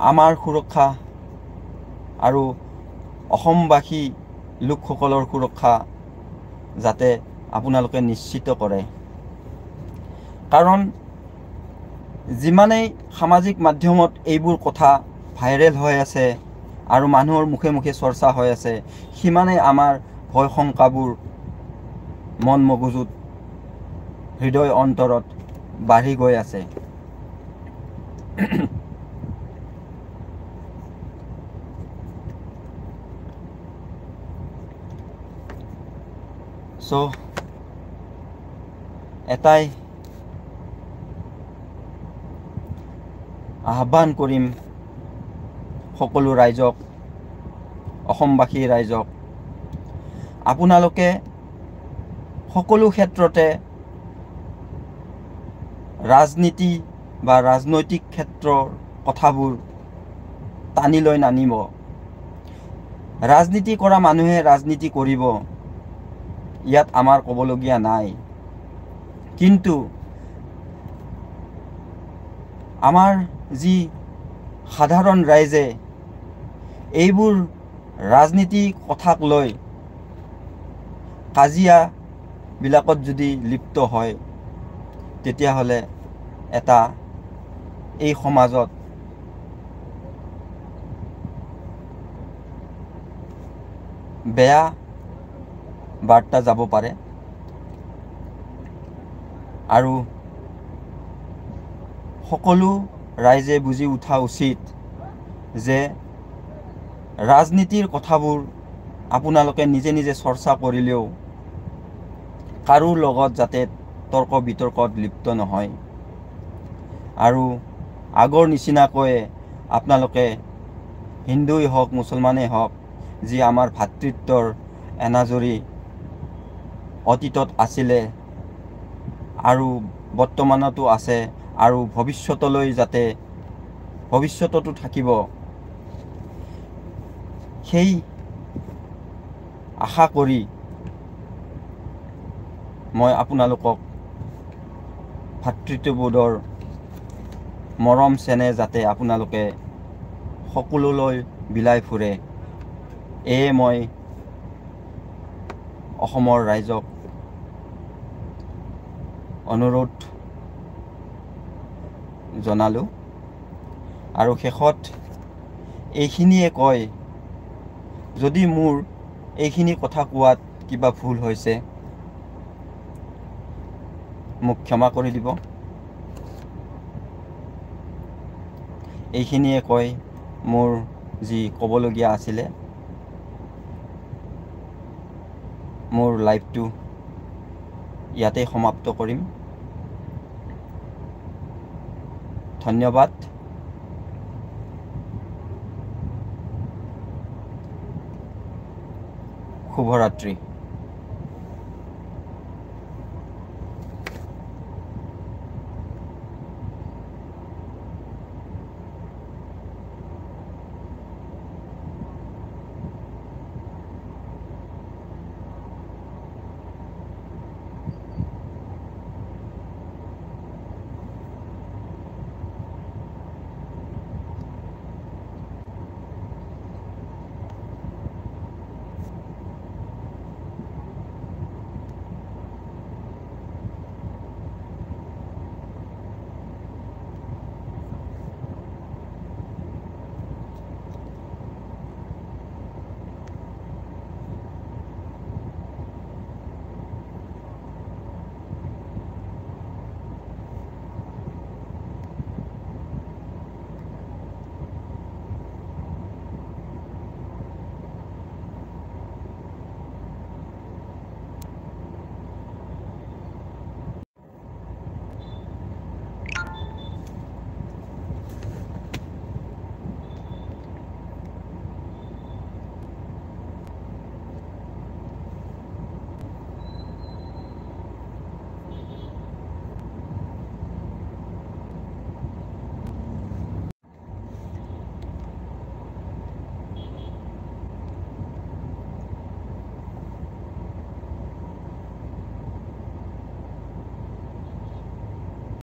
আমাৰ সুৰক্ষা আৰু অসমবাসী লোকসকলৰ সুৰক্ষা যাতে আপোনালোকে নিশ্চিত কৰে। কাৰণ যিমানেই সামাজিক মাধ্যমত এইবোৰ কথা ভাইৰেল হৈ আছে আৰু মানুহৰ মুখে মুখে চৰ্চা হৈ আছে, সিমানেই আমাৰ ভয় শংকাবোৰ মন মগজুত, হৃদয় অন্তৰত বাঢ়ি গৈ আছে। চ' এটাই আহ্বান কৰিম সকলো ৰাইজক, অসমবাসী ৰাইজক, আপোনালোকে সকলো ক্ষেত্ৰতে ৰাজনীতি বা ৰাজনৈতিক ক্ষেত্ৰৰ কথাবোৰ টানি লৈ নানিব। ৰাজনীতি কৰা মানুহে ৰাজনীতি কৰিব, ইয়াত আমাৰ ক'বলগীয়া নাই। কিন্তু আমাৰ যি সাধাৰণ ৰাইজে এইবোৰ ৰাজনীতি কথাক লৈ কাজিয়াবিলাকত যদি লিপ্ত হয়, তেতিয়াহ'লে এটা এই সমাজত বেয়া বাৰ্তা যাব পাৰে। আৰু সকলো ৰাইজে বুজি উঠা উচিত যে ৰাজনীতিৰ কথাবোৰ আপোনালোকে নিজে নিজে চৰ্চা কৰিলেও কাৰো লগত যাতে তৰ্ক বিতৰ্কত লিপ্ত নহয়। আৰু আগৰ নিচিনাকৈ আপোনালোকে হিন্দুই হওক মুছলমানেই হওক, যি আমাৰ ভাতৃত্বৰ এনাজৰী অতীতত আছিলে আৰু বৰ্তমানতো আছে আৰু ভৱিষ্যতলৈ যাতে ভৱিষ্যততো থাকিব, সেই আশা কৰি মই আপোনালোকক ভাতৃত্ববোধৰ মৰম চেনেহ যাতে আপোনালোকে সকলোলৈ বিলাই ফুৰে, এয়ে মই অসমৰ ৰাইজক অনুৰোধ জনালোঁ। আৰু শেষত এইখিনিয়ে কয়, যদি মোৰ এইখিনি কথা কোৱাত কিবা ভুল হৈছে মোক ক্ষমা কৰি দিব। এইখিনিয়ে কয় মোৰ যি ক'বলগীয়া আছিলে। মোৰ লাইভটো ইয়াতে সমাপ্ত কৰিম। ধন্যবাদ। শুভৰাত্ৰি।